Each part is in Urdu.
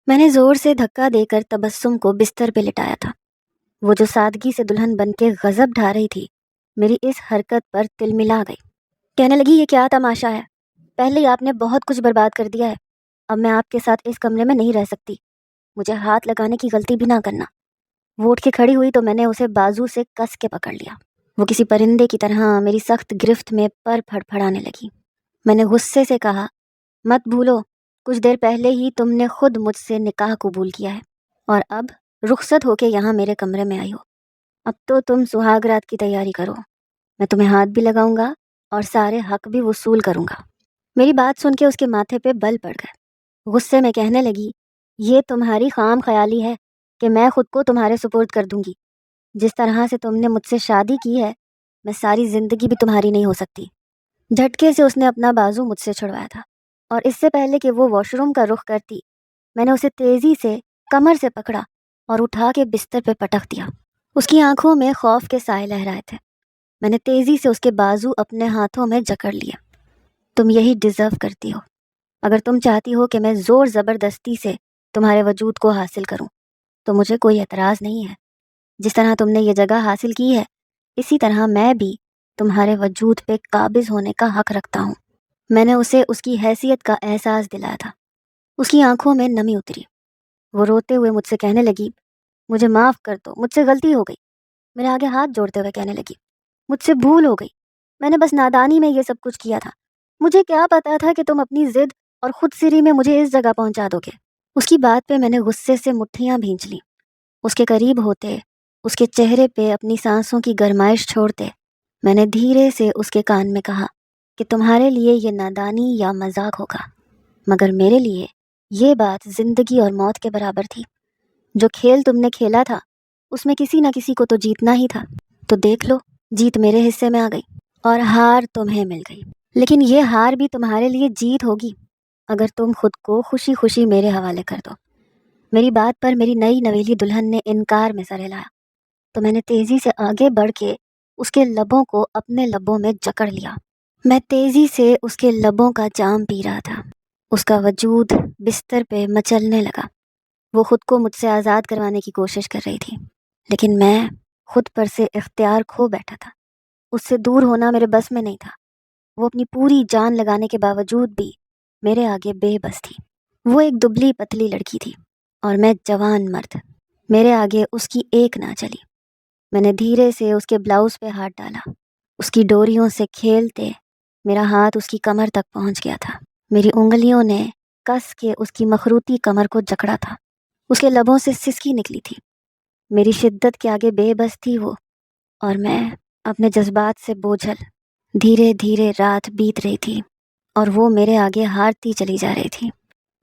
میں نے زور سے دھکا دے کر تبسم کو بستر پہ لٹایا تھا۔ وہ جو سادگی سے دلہن بن کے غضب ڈھا رہی تھی، میری اس حرکت پر تل ملا گئی۔ کہنے لگی، یہ کیا تماشا ہے؟ پہلے ہی آپ نے بہت کچھ برباد کر دیا ہے۔ اب میں آپ کے ساتھ اس کمرے میں نہیں رہ سکتی۔ مجھے ہاتھ لگانے کی غلطی بھی نہ کرنا۔ وہ اٹھ کے کھڑی ہوئی تو میں نے اسے بازو سے کس کے پکڑ لیا۔ وہ کسی پرندے کی طرح میری سخت گرفت میں پر پھڑپھڑانے لگی۔ میں نے غصے سے کہا، مت بھولو، کچھ دیر پہلے ہی تم نے خود مجھ سے نکاح قبول کیا ہے اور اب رخصت ہو کے یہاں میرے کمرے میں آئی ہو۔ اب تو تم سہاگ رات کی تیاری کرو۔ میں تمہیں ہاتھ بھی لگاؤں گا اور سارے حق بھی وصول کروں گا۔ میری بات سن کے اس کے ماتھے پہ بل پڑ گئے۔ غصے میں کہنے لگی، یہ تمہاری خام خیالی ہے کہ میں خود کو تمہارے سپرد کر دوں گی۔ جس طرح سے تم نے مجھ سے شادی کی ہے، میں ساری زندگی بھی تمہاری نہیں ہو سکتی۔ جھٹکے سے اس نے اپنا بازو مجھ سے چھڑوایا تھا اور اس سے پہلے کہ وہ واش روم کا رخ کرتی، میں نے اسے تیزی سے کمر سے پکڑا اور اٹھا کے بستر پہ پٹک دیا۔ اس کی آنکھوں میں خوف کے سائے لہرائے تھے۔ میں نے تیزی سے اس کے بازو اپنے ہاتھوں میں جکڑ لیے۔ تم یہی ڈیزرو کرتی ہو۔ اگر تم چاہتی ہو کہ میں زور زبردستی سے تمہارے وجود کو حاصل کروں تو مجھے کوئی اعتراض نہیں ہے۔ جس طرح تم نے یہ جگہ حاصل کی ہے، اسی طرح میں بھی تمہارے وجود پہ قابض ہونے کا حق رکھتا ہوں۔ میں نے اسے اس کی حیثیت کا احساس دلایا تھا۔ اس کی آنکھوں میں نمی اتری۔ وہ روتے ہوئے مجھ سے کہنے لگی، مجھے معاف کر دو، مجھ سے غلطی ہو گئی۔ میرے آگے ہاتھ جوڑتے ہوئے کہنے لگی، مجھ سے بھول ہو گئی، میں نے بس نادانی میں یہ سب کچھ کیا تھا۔ مجھے کیا پتا تھا کہ تم اپنی ضد اور خود سری میں مجھے اس جگہ پہنچا دو گے۔ اس کی بات پہ میں نے غصے سے مٹھیاں بھینچ لیں۔ اس کے قریب ہوتے، اس کے چہرے پہ اپنی سانسوں کی گرمائش چھوڑتے، میں نے دھیرے سے اس کے کان میں کہا کہ تمہارے لیے یہ نادانی یا مذاق ہوگا، مگر میرے لیے یہ بات زندگی اور موت کے برابر تھی۔ جو کھیل تم نے کھیلا تھا اس میں کسی نہ کسی کو تو جیتنا ہی تھا، تو دیکھ لو، جیت میرے حصے میں آ گئی اور ہار تمہیں مل گئی۔ لیکن یہ ہار بھی تمہارے لیے جیت ہوگی اگر تم خود کو خوشی خوشی میرے حوالے کر دو۔ میری بات پر میری نئی نویلی دلہن نے انکار میں سر ہلایا تو میں نے تیزی سے آگے بڑھ کے اس کے لبوں کو اپنے لبوں میں جکڑ لیا۔ میں تیزی سے اس کے لبوں کا جام پی رہا تھا۔ اس کا وجود بستر پہ مچلنے لگا۔ وہ خود کو مجھ سے آزاد کروانے کی کوشش کر رہی تھی، لیکن میں خود پر سے اختیار کھو بیٹھا تھا۔ اس سے دور ہونا میرے بس میں نہیں تھا۔ وہ اپنی پوری جان لگانے کے باوجود بھی میرے آگے بے بس تھی۔ وہ ایک دبلی پتلی لڑکی تھی اور میں جوان مرد۔ میرے آگے اس کی ایک نہ چلی۔ میں نے دھیرے سے اس کے بلاؤز پہ ہاتھ ڈالا۔ اس کی ڈوریوں سے کھیلتے میرا ہاتھ اس کی کمر تک پہنچ گیا تھا۔ میری انگلیوں نے کس کے اس کی مخروطی کمر کو جکڑا تھا۔ اس کے لبوں سے سسکی نکلی تھی۔ میری شدت کے آگے بے بس تھی وہ، اور میں اپنے جذبات سے بوجھل۔ دھیرے دھیرے رات بیت رہی تھی اور وہ میرے آگے ہارتی چلی جا رہی تھی۔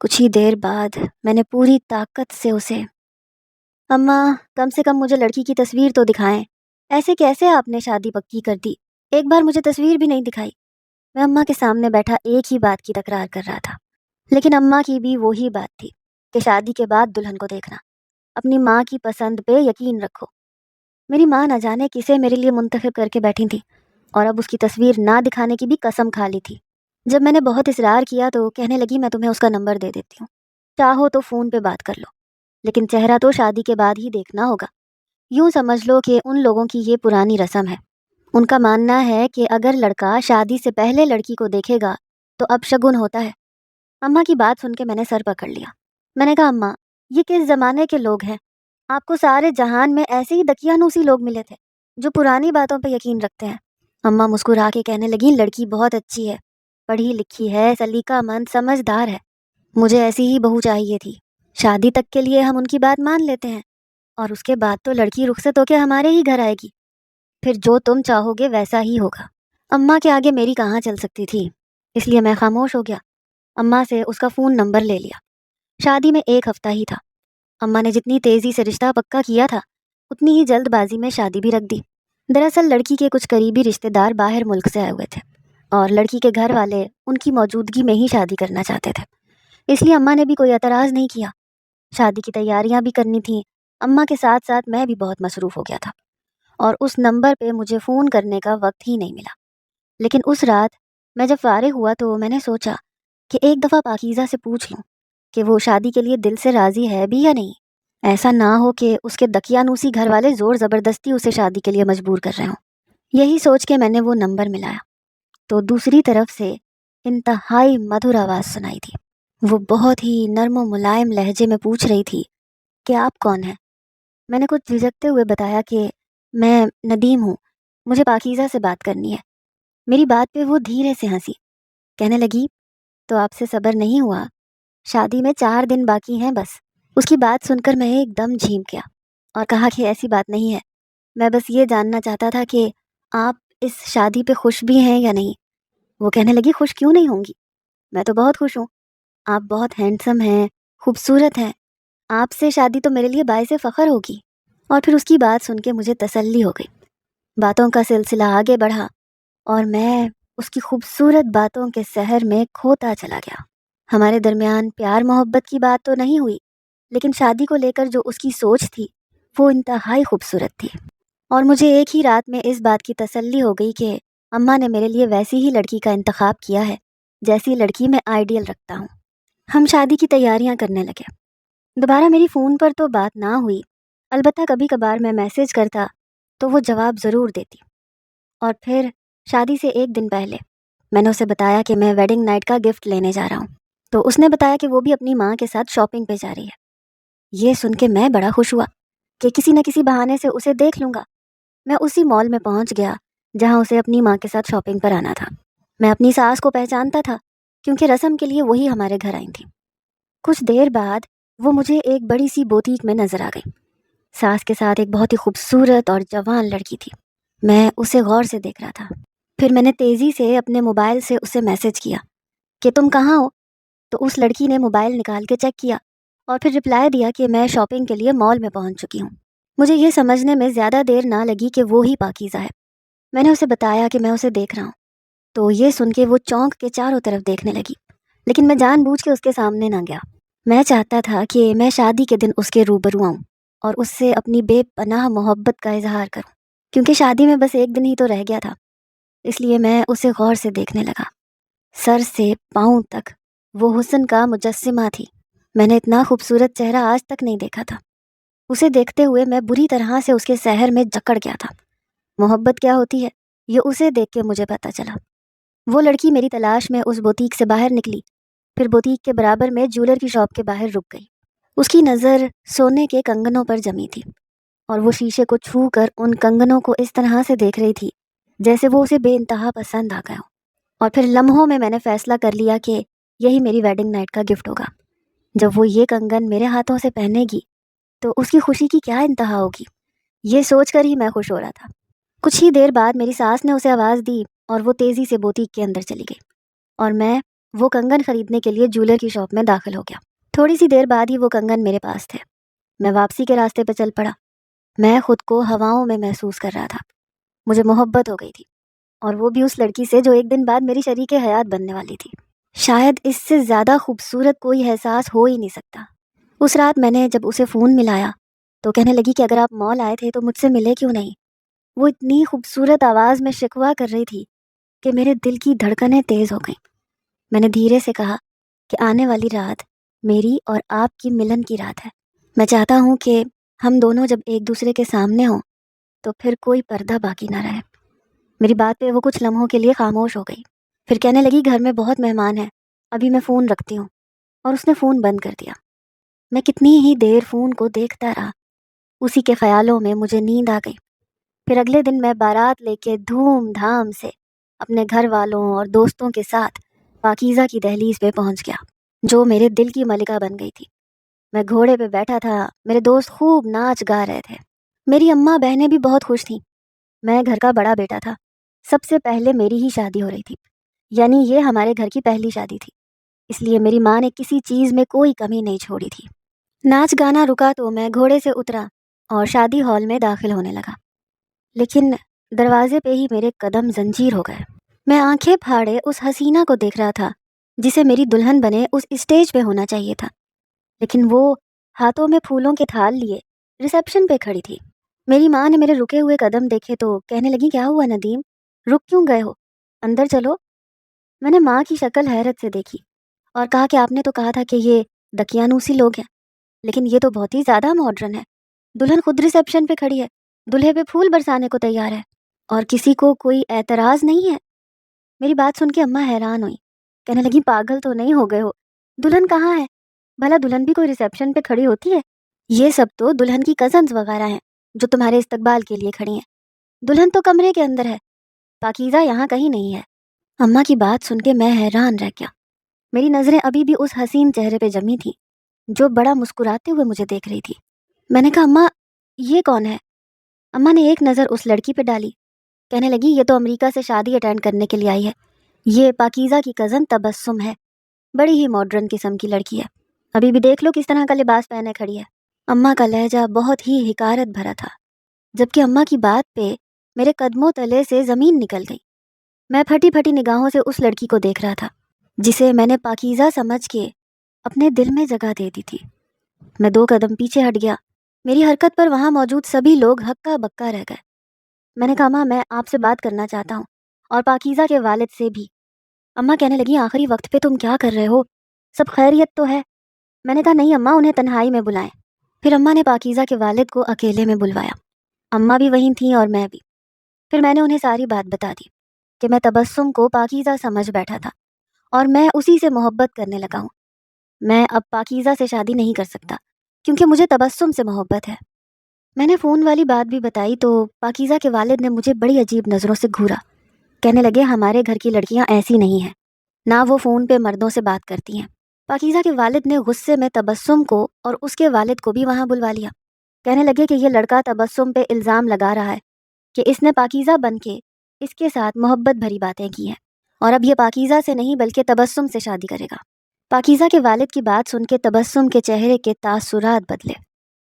کچھ ہی دیر بعد میں نے پوری طاقت سے اسے، اماں کم سے کم مجھے لڑکی کی تصویر تو دکھائیں۔ ایسے کیسے آپ نے شادی پکی کر دی؟ ایک بار مجھے تصویر بھی نہیں دکھائی۔ میں اماں کے سامنے بیٹھا ایک ہی بات کی تکرار کر رہا تھا، لیکن اماں کی بھی وہی بات تھی کہ شادی کے بعد دلہن کو دیکھنا۔ اپنی ماں کی پسند پہ یقین رکھو۔ میری ماں نہ جانے کسے میرے لیے منتخب کر کے بیٹھی تھی اور اب اس کی تصویر نہ دکھانے کی بھی قسم کھا لی تھی۔ جب میں نے بہت اصرار کیا تو کہنے لگی، میں تمہیں اس کا نمبر دے دیتی ہوں، چاہو تو فون پہ بات کر لو، لیکن چہرہ تو شادی کے بعد ہی دیکھنا ہوگا۔ یوں سمجھ لو کہ ان لوگوں کی یہ پرانی رسم ہے۔ ان کا ماننا ہے کہ اگر لڑکا شادی سے پہلے لڑکی کو دیکھے گا تو اب شگن ہوتا ہے۔ اماں کی بات سن کے میں نے سر پکڑ لیا۔ میں نے کہا، اماں یہ کس زمانے کے لوگ ہیں؟ آپ کو سارے جہان میں ایسے ہی دقیانوسی لوگ ملے تھے جو پرانی باتوں پہ یقین رکھتے ہیں۔ اماں مسکرا کے کہنے لگی، لڑکی بہت اچھی ہے، پڑھی لکھی ہے، سلیقہ مند، سمجھدار ہے۔ مجھے ایسی ہی بہو چاہیے تھی۔ شادی تک کے لیے ہم ان کی بات مان لیتے ہیں اور اس کے بعد تو لڑکی رخصت ہو کے ہمارے ہی گھر آئے گی، پھر جو تم چاہو گے ویسا ہی ہوگا۔ اماں کے آگے میری کہاں چل سکتی تھی، اس لیے میں خاموش ہو گیا۔ اماں سے اس کا فون نمبر لے لیا۔ شادی میں ایک ہفتہ ہی تھا۔ اماں نے جتنی تیزی سے رشتہ پکا کیا تھا اتنی ہی جلد بازی میں شادی بھی رکھ دی۔ دراصل لڑکی کے کچھ قریبی رشتہ دار باہر ملک سے آئے ہوئے تھے اور لڑکی کے گھر والے ان کی موجودگی میں ہی شادی کرنا چاہتے تھے، اس لیے اماں نے بھی کوئی اعتراض نہیں کیا۔ شادی کی تیاریاں بھی کرنی تھیں۔ اماں کے ساتھ ساتھ میں بھی بہت مصروف ہو گیا تھا اور اس نمبر پہ مجھے فون کرنے کا وقت ہی نہیں ملا۔ لیکن اس رات میں جب فارغ ہوا تو میں نے سوچا کہ ایک دفعہ پاکیزہ سے پوچھ لوں کہ وہ شادی کے لیے دل سے راضی ہے بھی یا نہیں۔ ایسا نہ ہو کہ اس کے دقیانوسی گھر والے زور زبردستی اسے شادی کے لیے مجبور کر رہے ہوں۔ یہی سوچ کے میں نے وہ نمبر ملایا تو دوسری طرف سے انتہائی مدھر آواز سنائی تھی۔ وہ بہت ہی نرم و ملائم لہجے میں پوچھ رہی تھی کہ آپ کون ہیں؟ میں نے کچھ جھجکتے ہوئے بتایا کہ میں ندیم ہوں، مجھے پاکیزہ سے بات کرنی ہے۔ میری بات پہ وہ دھیرے سے ہنسی، کہنے لگی تو آپ سے صبر نہیں ہوا؟ شادی میں 4 دن باقی ہیں بس۔ اس کی بات سن کر میں ایک دم جھیم گیا اور کہا کہ ایسی بات نہیں ہے، میں بس یہ جاننا چاہتا تھا کہ آپ اس شادی پہ خوش بھی ہیں یا نہیں۔ وہ کہنے لگی خوش کیوں نہیں ہوں گی، میں تو بہت خوش ہوں، آپ بہت ہینڈسم ہیں، خوبصورت ہیں، آپ سے شادی تو میرے لیے باعث فخر ہوگی۔ اور پھر اس کی بات سن کے مجھے تسلی ہو گئی۔ باتوں کا سلسلہ آگے بڑھا اور میں اس کی خوبصورت باتوں کے سحر میں کھوتا چلا گیا۔ ہمارے درمیان پیار محبت کی بات تو نہیں ہوئی، لیکن شادی کو لے کر جو اس کی سوچ تھی وہ انتہائی خوبصورت تھی۔ اور مجھے ایک ہی رات میں اس بات کی تسلی ہو گئی کہ اماں نے میرے لیے ویسی ہی لڑکی کا انتخاب کیا ہے جیسی لڑکی میں آئیڈیل رکھتا ہوں۔ ہم شادی کی تیاریاں کرنے لگے۔ دوبارہ میری فون پر تو بات نہ ہوئی، البتہ کبھی کبھار میں میسج کرتا تو وہ جواب ضرور دیتی۔ اور پھر شادی سے 1 دن پہلے میں نے اسے بتایا کہ میں ویڈنگ نائٹ کا گفٹ لینے جا رہا ہوں، تو اس نے بتایا کہ وہ بھی اپنی ماں کے ساتھ شاپنگ پہ جا رہی ہے۔ یہ سن کے میں بڑا خوش ہوا کہ کسی نہ کسی بہانے سے اسے دیکھ لوں گا۔ میں اسی مال میں پہنچ گیا جہاں اسے اپنی ماں کے ساتھ شاپنگ پر آنا تھا۔ میں اپنی ساس کو پہچانتا تھا کیونکہ رسم کے لیے وہی ہمارے گھر آئی تھی۔ کچھ دیر بعد وہ مجھے ایک بڑی سی بوتیک میں نظر آ گئی۔ ساس کے ساتھ ایک بہت ہی خوبصورت اور جوان لڑکی تھی۔ میں اسے غور سے دیکھ رہا تھا۔ پھر میں نے تیزی سے اپنے موبائل سے اسے میسج کیا کہ تم کہاں ہو؟ تو اس لڑکی نے موبائل نکال کے چیک کیا اور پھر رپلائی دیا کہ میں شاپنگ کے لیے مال میں پہنچ چکی ہوں۔ مجھے یہ سمجھنے میں زیادہ دیر نہ لگی کہ وہ ہی پاکیزہ ہے۔ میں نے اسے بتایا کہ میں اسے دیکھ رہا ہوں، تو یہ سن کے وہ چونک کے چاروں طرف دیکھنے لگی، لیکن میں جان بوجھ کے اس کے سامنے نہ گیا۔ میں چاہتا تھا کہ میں شادی کے دن اس کے روبرو آؤں اور اس سے اپنی بے پناہ محبت کا اظہار کروں، کیونکہ شادی میں بس 1 دن ہی تو رہ گیا تھا۔ اس لیے میں اسے غور سے دیکھنے لگا۔ سر سے پاؤں تک وہ حسن کا مجسمہ تھی۔ میں نے اتنا خوبصورت چہرہ آج تک نہیں دیکھا تھا۔ اسے دیکھتے ہوئے میں بری طرح سے اس کے سحر میں جکڑ گیا تھا۔ محبت کیا ہوتی ہے یہ اسے دیکھ کے مجھے پتہ چلا۔ وہ لڑکی میری تلاش میں اس بوتیک سے باہر نکلی، پھر بوتیک کے برابر میں جولر کی شاپ کے باہر رک گئی۔ اس کی نظر سونے کے کنگنوں پر جمی تھی اور وہ شیشے کو چھو کر ان کنگنوں کو اس طرح سے دیکھ رہی تھی جیسے وہ اسے بے انتہا پسند آ گیا ہو۔ اور پھر لمحوں میں نے فیصلہ کر لیا کہ یہی میری ویڈنگ نائٹ کا گفٹ ہوگا۔ جب وہ یہ کنگن میرے ہاتھوں سے پہنے گی تو اس کی خوشی کی کیا انتہا ہوگی، یہ سوچ کر ہی میں خوش ہو رہا تھا۔ کچھ ہی دیر بعد میری ساس نے اسے آواز دی اور وہ تیزی سے بوتیک کے اندر چلی گئی اور میں وہ کنگن خریدنے کے لیے جولر کی شاپ میں داخل ہو گیا۔ تھوڑی سی دیر بعد ہی وہ کنگن میرے پاس تھے۔ میں واپسی کے راستے پہ چل پڑا۔ میں خود کو ہواؤں میں محسوس کر رہا تھا۔ مجھے محبت ہو گئی تھی، اور وہ بھی اس لڑکی سے جو 1 دن بعد میری شریک حیات بننے والی تھی۔ شاید اس سے زیادہ خوبصورت کوئی احساس ہو ہی نہیں سکتا۔ اس رات میں نے جب اسے فون ملایا تو کہنے لگی کہ اگر آپ مال آئے تھے تو مجھ سے ملے کیوں نہیں۔ وہ اتنی خوبصورت آواز میں شکوہ کر رہی تھی کہ میرے دل کی دھڑکنیں تیز ہو گئیں۔ میں نے دھیرے سے کہا کہ آنے والی رات میری اور آپ کی ملن کی رات ہے۔ میں چاہتا ہوں کہ ہم دونوں جب ایک دوسرے کے سامنے ہوں تو پھر کوئی پردہ باقی نہ رہے۔ میری بات پہ وہ کچھ لمحوں کے لیے خاموش ہو گئی، پھر کہنے لگی گھر میں بہت مہمان ہیں، ابھی میں فون رکھتی ہوں، اور اس نے فون بند کر دیا۔ میں کتنی ہی دیر فون کو دیکھتا رہا۔ اسی کے خیالوں میں مجھے نیند آ گئی۔ پھر اگلے دن میں بارات لے کے دھوم دھام سے اپنے گھر والوں اور دوستوں کے ساتھ پاکیزہ کی دہلیز پہ پہنچ گیا، جو میرے دل کی ملکہ بن گئی تھی۔ میں گھوڑے پہ بیٹھا تھا، میرے دوست خوب ناچ گا رہے تھے، میری اماں بہنیں بھی بہت خوش تھیں۔ میں گھر کا بڑا بیٹا تھا، سب سے پہلے میری ہی شادی ہو رہی تھی، یعنی یہ ہمارے گھر کی پہلی شادی تھی، اس لیے میری ماں نے کسی چیز میں کوئی کمی نہیں چھوڑی تھی۔ ناچ گانا رکا تو میں گھوڑے سے اترا اور شادی ہال میں داخل ہونے لگا، لیکن دروازے پہ ہی میرے قدم زنجیر ہو گئے۔ میں آنکھیں پھاڑے اس حسینہ کو دیکھ رہا تھا جسے میری دلہن بنے اس اسٹیج پہ ہونا چاہیے تھا، لیکن وہ ہاتھوں میں پھولوں کے تھال لیے ریسیپشن پہ کھڑی تھی۔ میری ماں نے میرے رکے ہوئے قدم دیکھے تو کہنے لگی کیا ہوا ندیم، رک کیوں گئے ہو، اندر چلو۔ میں نے ماں کی شکل حیرت سے دیکھی اور کہا کہ آپ نے تو کہا تھا کہ یہ دقیانوسی لوگ ہیں، لیکن یہ تو بہت ہی زیادہ ماڈرن ہے۔ دلہن خود ریسیپشن پہ کھڑی ہے، دلہے پہ پھول برسانے کو تیار ہے، اور کسی کو کوئی اعتراض نہیں ہے۔ میری بات سن کے اماں حیران ہوئی، کہنے لگی پاگل تو نہیں ہو گئے ہو؟ دلہن کہاں ہے؟ بھلا دلہن بھی کوئی ریسیپشن پہ کھڑی ہوتی ہے؟ یہ سب تو دلہن کی کزنز وغیرہ ہیں جو تمہارے استقبال کے لیے کھڑی ہیں۔ دلہن تو کمرے کے اندر ہے، پاکیزہ یہاں کہیں نہیں ہے۔ اماں کی بات سن کے میں حیران رہ گیا۔ میری نظریں ابھی بھی اس حسین چہرے پہ جمی تھی جو بڑا مسکراتے ہوئے مجھے دیکھ رہی تھی۔ میں نے کہا اماں یہ کون ہے؟ اماں نے ایک نظر اس لڑکی پہ ڈالی، کہنے لگی یہ تو امریکہ سے شادی اٹینڈ کرنے کے لیے آئی ہے، یہ پاکیزہ کی کزن تبسم ہے، بڑی ہی ماڈرن قسم کی لڑکی ہے، ابھی بھی دیکھ لو کس طرح کا لباس پہنے کھڑی ہے۔ اماں کا لہجہ بہت ہی حکارت بھرا تھا، جبکہ اماں کی بات پہ میرے قدموں تلے سے زمین نکل گئی۔ میں پھٹی پھٹی نگاہوں سے اس لڑکی کو دیکھ رہا تھا جسے میں نے پاکیزہ سمجھ کے اپنے دل میں جگہ دے دی تھی۔ میں 2 قدم پیچھے ہٹ گیا، میری حرکت پر وہاں موجود سبھی لوگ ہکا بکا رہ گئے۔ میں نے کہا اماں میں آپ سے بات کرنا چاہتا ہوں، اور پاکیزہ کے والد سے بھی۔ اماں کہنے لگی آخری وقت پہ تم کیا کر رہے ہو؟ سب خیریت تو ہے؟ میں نے کہا نہیں اماں، انہیں تنہائی میں بلائیں۔ پھر اماں نے پاکیزہ کے والد کو اکیلے میں بلوایا، اماں بھی وہیں تھیں اور میں بھی۔ پھر میں نے انہیں ساری بات بتا دی کہ میں تبسم کو پاکیزہ سمجھ بیٹھا تھا اور میں اسی سے محبت کرنے لگا ہوں۔ میں اب پاکیزہ سے شادی نہیں کر سکتا کیونکہ مجھے تبسم سے محبت ہے۔ میں نے فون والی بات بھی بتائی تو پاکیزہ کے والد نے مجھے بڑی عجیب نظروں سے گھورا، کہنے لگے ہمارے گھر کی لڑکیاں ایسی نہیں ہیں، نہ وہ فون پہ مردوں سے بات کرتی ہیں۔ پاکیزہ کے والد نے غصے میں تبسم کو اور اس کے والد کو بھی وہاں بلوا لیا، کہنے لگے کہ یہ لڑکا تبسم پہ الزام لگا رہا ہے کہ اس نے پاکیزہ بن کے اس کے ساتھ محبت بھری باتیں کی ہیں، اور اب یہ پاکیزہ سے نہیں بلکہ تبسم سے شادی کرے گا۔ پاکیزہ کے والد کی بات سن کے تبسم کے چہرے کے تاثرات بدلے،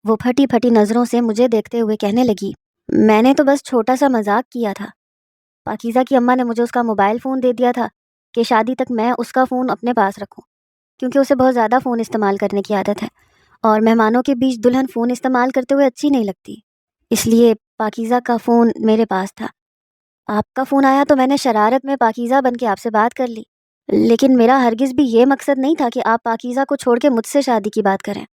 وہ پھٹی پھٹی نظروں سے مجھے دیکھتے ہوئے کہنے لگی میں نے تو بس چھوٹا سا مذاق کیا تھا، پاکیزہ کی اماں نے مجھے اس کا موبائل فون دے دیا تھا کہ شادی تک میں اس کا فون اپنے پاس رکھوں، کیونکہ اسے بہت زیادہ فون استعمال کرنے کی عادت ہے اور مہمانوں کے بیچ دلہن فون استعمال کرتے ہوئے اچھی نہیں لگتی، اس لیے پاکیزہ کا فون میرے پاس تھا۔ آپ کا فون آیا تو میں نے شرارت میں پاکیزہ بن کے آپ سے بات کر لی، لیکن میرا ہرگز بھی یہ مقصد نہیں تھا کہ آپ پاکیزہ کو چھوڑ کے مجھ سے شادی کی بات کریں۔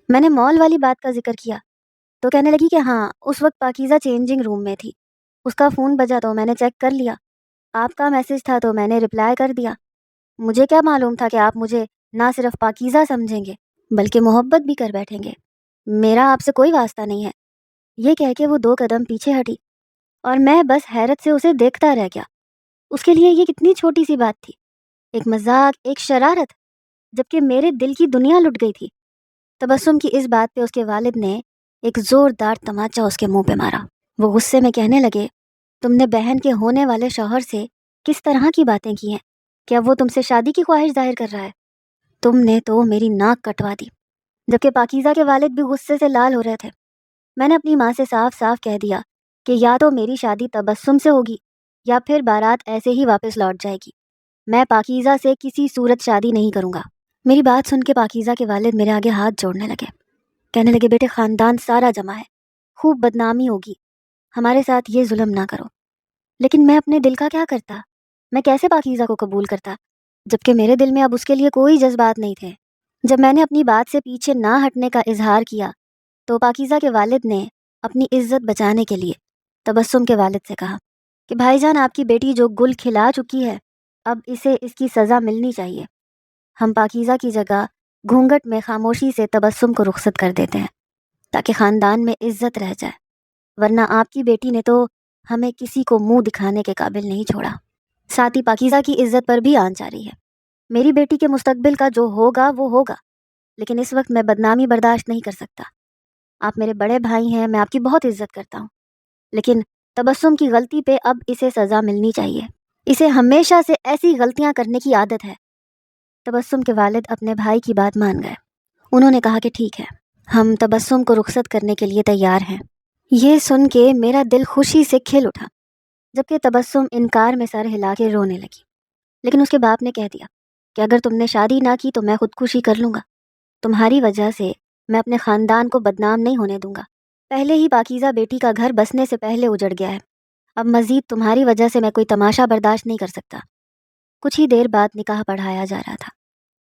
میں نے مال والی بات کا ذکر کیا تو کہنے لگی کہ ہاں اس وقت پاکیزہ چینجنگ روم میں تھی، اس کا فون بجا تو میں نے چیک کر لیا، آپ کا میسج تھا تو میں نے رپلائی کر دیا، مجھے کیا معلوم تھا کہ آپ مجھے نہ صرف پاکیزہ سمجھیں گے بلکہ محبت بھی کر بیٹھیں گے، میرا آپ سے کوئی واسطہ نہیں ہے۔ یہ کہہ کے وہ 2 قدم پیچھے ہٹی اور میں بس حیرت سے اسے دیکھتا رہ گیا۔ اس کے لیے یہ کتنی چھوٹی سی بات تھی، ایک مذاق، ایک شرارت، جبکہ میرے دل کی دنیا لٹ گئی تھی۔ تبسم کی اس بات پہ اس کے والد نے ایک زوردار تماچا اس کے منہ پہ مارا۔ وہ غصے میں کہنے لگے تم نے بہن کے ہونے والے شوہر سے کس طرح کی باتیں کی ہیں؟ کیا وہ تم سے شادی کی خواہش ظاہر کر رہا ہے؟ تم نے تو میری ناک کٹوا دی۔ جبکہ پاکیزہ کے والد بھی غصے سے لال ہو رہے تھے۔ میں نے اپنی ماں سے صاف صاف کہہ دیا کہ یا تو میری شادی تبسم سے ہوگی یا پھر بارات ایسے ہی واپس لوٹ جائے گی، میں پاکیزہ سے کسی صورت شادی نہیں کروں گا۔ میری بات سن کے پاکیزہ کے والد میرے آگے ہاتھ جوڑنے لگے، کہنے لگے بیٹے خاندان سارا جمع ہے، خوب بدنامی ہوگی، ہمارے ساتھ یہ ظلم نہ کرو۔ لیکن میں اپنے دل کا کیا کرتا؟ میں کیسے پاکیزہ کو قبول کرتا جبکہ میرے دل میں اب اس کے لیے کوئی جذبات نہیں تھے۔ جب میں نے اپنی بات سے پیچھے نہ ہٹنے کا اظہار کیا تو پاکیزہ کے والد نے اپنی عزت بچانے کے لیے تبسم کے والد سے کہا کہ بھائی جان آپ کی بیٹی جو گل کھلا چکی ہے اب اسے اس کی سزا ملنی چاہیے، ہم پاکیزہ کی جگہ گھونگھٹ میں خاموشی سے تبسم کو رخصت کر دیتے ہیں تاکہ خاندان میں عزت رہ جائے، ورنہ آپ کی بیٹی نے تو ہمیں کسی کو منہ دکھانے کے قابل نہیں چھوڑا۔ ساتھ ہی پاکیزہ کی عزت پر بھی آنچ آ رہی ہے، میری بیٹی کے مستقبل کا جو ہوگا وہ ہوگا، لیکن اس وقت میں بدنامی برداشت نہیں کر سکتا۔ آپ میرے بڑے بھائی ہیں، میں آپ کی بہت عزت کرتا ہوں، لیکن تبسم کی غلطی پہ اب اسے سزا ملنی چاہیے، اسے ہمیشہ سے ایسی غلطیاں کرنے کی عادت ہے۔ تبسم کے والد اپنے بھائی کی بات مان گئے، انہوں نے کہا کہ ٹھیک ہے، ہم تبسم کو رخصت کرنے کے لیے تیار ہیں۔ یہ سن کے میرا دل خوشی سے کھل اٹھا، جبکہ تبسم انکار میں سر ہلا کے رونے لگی، لیکن اس کے باپ نے کہہ دیا کہ اگر تم نے شادی نہ کی تو میں خودکشی کر لوں گا، تمہاری وجہ سے میں اپنے خاندان کو بدنام نہیں ہونے دوں گا، پہلے ہی پاکیزہ بیٹی کا گھر بسنے سے پہلے اجڑ گیا ہے، اب مزید تمہاری وجہ سے میں کوئی تماشا برداشت نہیں کر سکتا۔ کچھ ہی دیر بعد نکاح پڑھایا جا رہا تھا،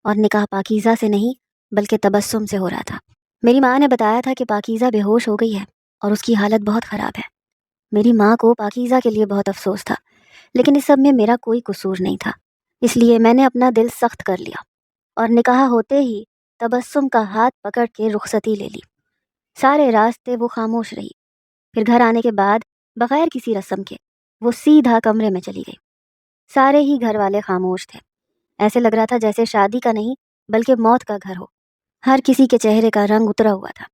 اور نکاح پاکیزہ سے نہیں بلکہ تبسم سے ہو رہا تھا۔ میری ماں نے بتایا تھا کہ پاکیزہ بے ہوش ہو گئی ہے اور اس کی حالت بہت خراب ہے۔ میری ماں کو پاکیزہ کے لیے بہت افسوس تھا، لیکن اس سب میں میرا کوئی قصور نہیں تھا، اس لیے میں نے اپنا دل سخت کر لیا اور نکاح ہوتے ہی تبسم کا ہاتھ پکڑ کے رخصتی لے لی۔ سارے راستے وہ خاموش رہی۔ پھر گھر آنے کے بعد بغیر کسی رسم کے وہ سیدھا کمرے میں چلی گئی۔ سارے ہی گھر والے خاموش تھے، ایسے لگ رہا تھا جیسے شادی کا نہیں بلکہ موت کا گھر ہو۔ ہر کسی کے چہرے کا رنگ اترا ہوا تھا۔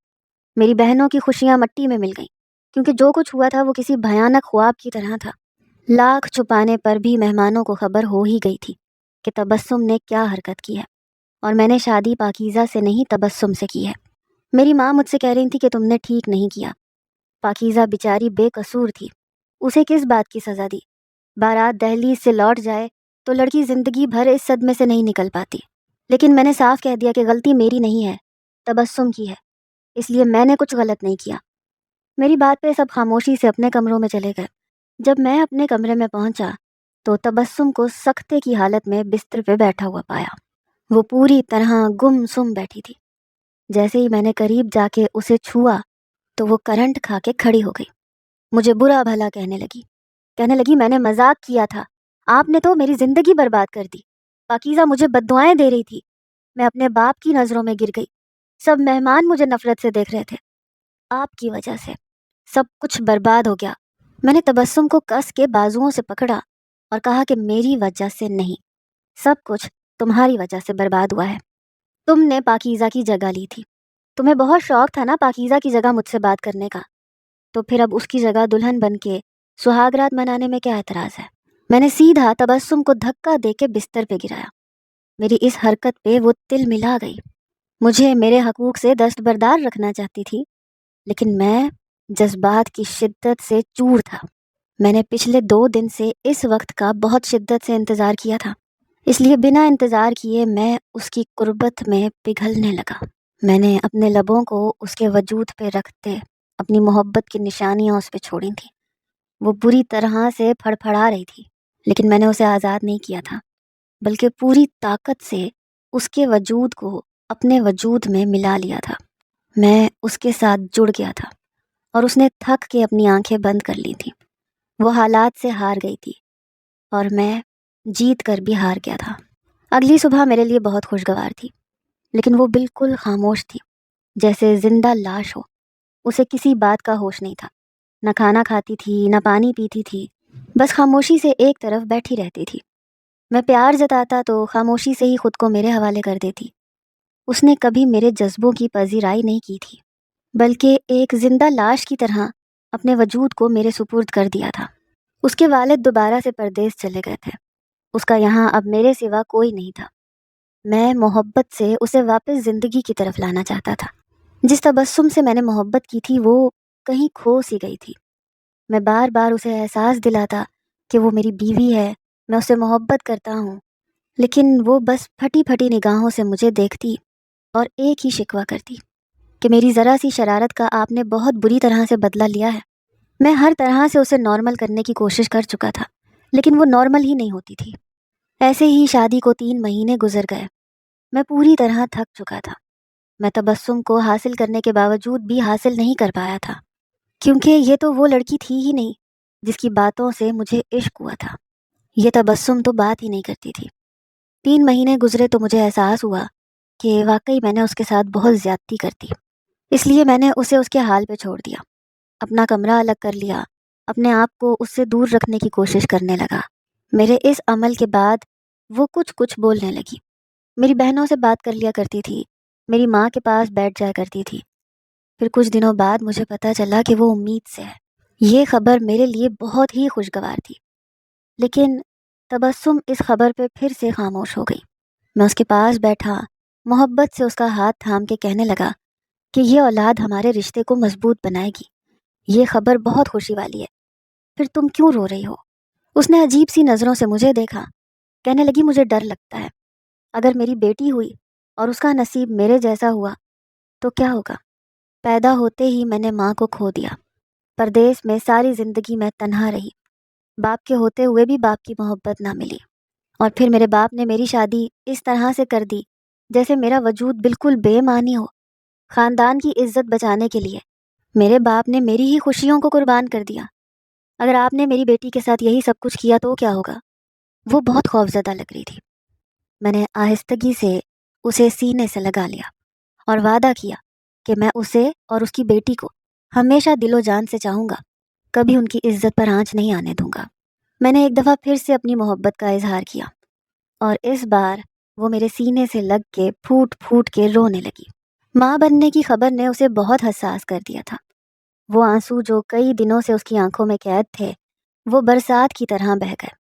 میری بہنوں کی خوشیاں مٹی میں مل گئیں، کیونکہ جو کچھ ہوا تھا وہ کسی بھیانک خواب کی طرح تھا۔ لاکھ چھپانے پر بھی مہمانوں کو خبر ہو ہی گئی تھی کہ تبسم نے کیا حرکت کی ہے، اور میں نے شادی پاکیزہ سے نہیں تبسم سے کی ہے۔ میری ماں مجھ سے کہہ رہی تھی کہ تم نے ٹھیک نہیں کیا، پاکیزہ بیچاری بے قصور تھی، اسے کس بات کی سزا دی؟ بارات دہلیز سے لوٹ جائے تو لڑکی زندگی بھر اس صدمے سے نہیں نکل پاتی۔ لیکن میں نے صاف کہہ دیا کہ غلطی میری نہیں ہے، تبسم کی ہے، اس لیے میں نے کچھ غلط نہیں کیا۔ میری بات پہ سب خاموشی سے اپنے کمروں میں چلے گئے۔ جب میں اپنے کمرے میں پہنچا تو تبسم کو سکتے کی حالت میں بستر پہ بیٹھا ہوا پایا۔ وہ پوری طرح گم سم بیٹھی تھی۔ جیسے ہی میں نے قریب جا کے اسے چھوا تو وہ کرنٹ کھا کے کھڑی ہو گئی۔ مجھے برا بھلا کہنے لگی میں نے مذاق کیا تھا، آپ نے تو میری زندگی برباد کر دی۔ پاکیزہ مجھے بددعائیں دے رہی تھی، میں اپنے باپ کی نظروں میں گر گئی، سب مہمان مجھے نفرت سے دیکھ رہے تھے، آپ کی وجہ سے سب کچھ برباد ہو گیا۔ میں نے تبسم کو کس کے بازوؤں سے پکڑا اور کہا کہ میری وجہ سے نہیں، سب کچھ تمہاری وجہ سے برباد ہوا ہے۔ تم نے پاکیزہ کی جگہ لی تھی، تمہیں بہت شوق تھا نا پاکیزہ کی جگہ مجھ سے بات کرنے کا، تو پھر اب اس کی جگہ دلہن بن کے سہاگ رات منانے میں کیا اعتراض ہے؟ میں نے سیدھا تبسم کو دھکا دے کے بستر پہ گرایا۔ میری اس حرکت پہ وہ تل ملا گئی۔ مجھے میرے حقوق سے دستبردار رکھنا چاہتی تھی، لیکن میں جذبات کی شدت سے چور تھا۔ میں نے پچھلے 2 دن سے اس وقت کا بہت شدت سے انتظار کیا تھا، اس لیے بنا انتظار کیے میں اس کی قربت میں پگھلنے لگا۔ میں نے اپنے لبوں کو اس کے وجود پہ رکھتے اپنی محبت کی نشانیاں اس پہ چھوڑی تھیں۔ وہ بری طرح سے پھڑپھڑا رہی تھی، لیکن میں نے اسے آزاد نہیں کیا تھا، بلکہ پوری طاقت سے اس کے وجود کو اپنے وجود میں ملا لیا تھا۔ میں اس کے ساتھ جڑ گیا تھا اور اس نے تھک کے اپنی آنکھیں بند کر لی تھیں۔ وہ حالات سے ہار گئی تھی اور میں جیت کر بھی ہار گیا تھا۔ اگلی صبح میرے لیے بہت خوشگوار تھی، لیکن وہ بالکل خاموش تھی، جیسے زندہ لاش ہو۔ اسے کسی بات کا ہوش نہیں تھا، نہ کھانا کھاتی تھی نہ پانی پیتی تھی، بس خاموشی سے ایک طرف بیٹھی رہتی تھی۔ میں پیار جتاتا تو خاموشی سے ہی خود کو میرے حوالے کر دیتی۔ اس نے کبھی میرے جذبوں کی پذیرائی نہیں کی تھی، بلکہ ایک زندہ لاش کی طرح اپنے وجود کو میرے سپرد کر دیا تھا۔ اس کے والد دوبارہ سے پردیس چلے گئے تھے، اس کا یہاں اب میرے سوا کوئی نہیں تھا۔ میں محبت سے اسے واپس زندگی کی طرف لانا چاہتا تھا۔ جس تبسم سے میں نے محبت کی تھی وہ کہیں کھو سی گئی تھی۔ میں بار بار اسے احساس دلاتا کہ وہ میری بیوی ہے، میں اسے محبت کرتا ہوں، لیکن وہ بس پھٹی پھٹی نگاہوں سے مجھے دیکھتی اور ایک ہی شکوہ کرتی کہ میری ذرا سی شرارت کا آپ نے بہت بری طرح سے بدلہ لیا ہے۔ میں ہر طرح سے اسے نارمل کرنے کی کوشش کر چکا تھا، لیکن وہ نارمل ہی نہیں ہوتی تھی۔ ایسے ہی شادی کو 3 مہینے گزر گئے۔ میں پوری طرح تھک چکا تھا۔ میں تبسم کو حاصل کرنے کے باوجود بھی حاصل نہیں کر پایا تھا، کیونکہ یہ تو وہ لڑکی تھی ہی نہیں جس کی باتوں سے مجھے عشق ہوا تھا۔ یہ تبسم تو بات ہی نہیں کرتی تھی۔ 3 مہینے گزرے تو مجھے احساس ہوا کہ واقعی میں نے اس کے ساتھ بہت زیادتی کر دی، اس لیے میں نے اسے اس کے حال پہ چھوڑ دیا، اپنا کمرہ الگ کر لیا، اپنے آپ کو اس سے دور رکھنے کی کوشش کرنے لگا۔ میرے اس عمل کے بعد وہ کچھ بولنے لگی، میری بہنوں سے بات کر لیا کرتی تھی، میری ماں کے پاس بیٹھ جایا کرتی تھی۔ پھر کچھ دنوں بعد مجھے پتہ چلا کہ وہ امید سے ہے۔ یہ خبر میرے لیے بہت ہی خوشگوار تھی، لیکن تبسم اس خبر پہ پھر سے خاموش ہو گئی۔ میں اس کے پاس بیٹھا، محبت سے اس کا ہاتھ تھام کے کہنے لگا کہ یہ اولاد ہمارے رشتے کو مضبوط بنائے گی، یہ خبر بہت خوشی والی ہے، پھر تم کیوں رو رہی ہو؟ اس نے عجیب سی نظروں سے مجھے دیکھا، کہنے لگی مجھے ڈر لگتا ہے، اگر میری بیٹی ہوئی اور اس کا نصیب میرے جیسا ہوا تو کیا ہوگا؟ پیدا ہوتے ہی میں نے ماں کو کھو دیا، پردیس میں ساری زندگی میں تنہا رہی، باپ کے ہوتے ہوئے بھی باپ کی محبت نہ ملی، اور پھر میرے باپ نے میری شادی اس طرح سے کر دی جیسے میرا وجود بالکل بے معنی ہو۔ خاندان کی عزت بچانے کے لیے میرے باپ نے میری ہی خوشیوں کو قربان کر دیا۔ اگر آپ نے میری بیٹی کے ساتھ یہی سب کچھ کیا تو کیا ہوگا؟ وہ بہت خوفزدہ لگ رہی تھی۔ میں نے آہستگی سے اسے سینے سے لگا لیا اور وعدہ کیا کہ میں اسے اور اس کی بیٹی کو ہمیشہ دل و جان سے چاہوں گا، کبھی ان کی عزت پر آنچ نہیں آنے دوں گا۔ میں نے ایک دفعہ پھر سے اپنی محبت کا اظہار کیا اور اس بار وہ میرے سینے سے لگ کے پھوٹ پھوٹ کے رونے لگی۔ ماں بننے کی خبر نے اسے بہت حساس کر دیا تھا۔ وہ آنسو جو کئی دنوں سے اس کی آنکھوں میں قید تھے، وہ برسات کی طرح بہہ گئے۔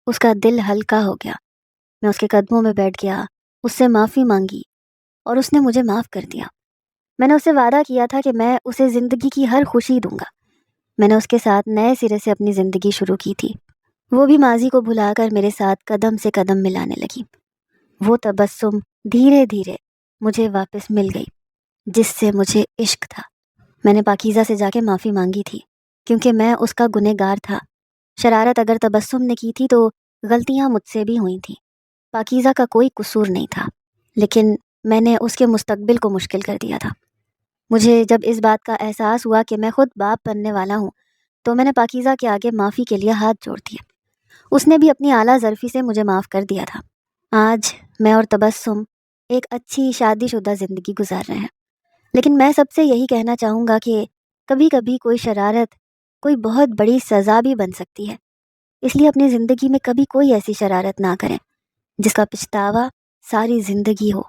اس کا دل ہلکا ہو گیا۔ میں اس کے قدموں میں بیٹھ گیا، اس سے معافی مانگی اور اس نے مجھے معاف کر دیا۔ میں نے اسے وعدہ کیا تھا کہ میں اسے زندگی کی ہر خوشی دوں گا۔ میں نے اس کے ساتھ نئے سرے سے اپنی زندگی شروع کی تھی۔ وہ بھی ماضی کو بھلا کر میرے ساتھ قدم سے قدم ملانے لگی۔ وہ تبسم دھیرے دھیرے مجھے واپس مل گئی جس سے مجھے عشق تھا۔ میں نے پاکیزہ سے جا کے معافی مانگی تھی کیونکہ میں اس کا گنہگار تھا۔ شرارت اگر تبسم نے کی تھی تو غلطیاں مجھ سے بھی ہوئی تھیں۔ پاکیزہ کا کوئی قصور نہیں تھا، لیکن میں نے اس کے مستقبل کو مشکل کر دیا تھا۔ مجھے جب اس بات کا احساس ہوا کہ میں خود باپ بننے والا ہوں تو میں نے پاکیزہ کے آگے معافی کے لیے ہاتھ جوڑ دیے۔ اس نے بھی اپنی اعلیٰ ظرفی سے مجھے معاف کر دیا تھا۔ آج میں اور تبسم ایک اچھی شادی شدہ زندگی گزار رہے ہیں، لیکن میں سب سے یہی کہنا چاہوں گا کہ کبھی کبھی کوئی شرارت کوئی بہت بڑی سزا بھی بن سکتی ہے۔ اس لیے اپنی زندگی میں کبھی کوئی ایسی شرارت نہ کریں جس کا پچھتاوا ساری زندگی ہو۔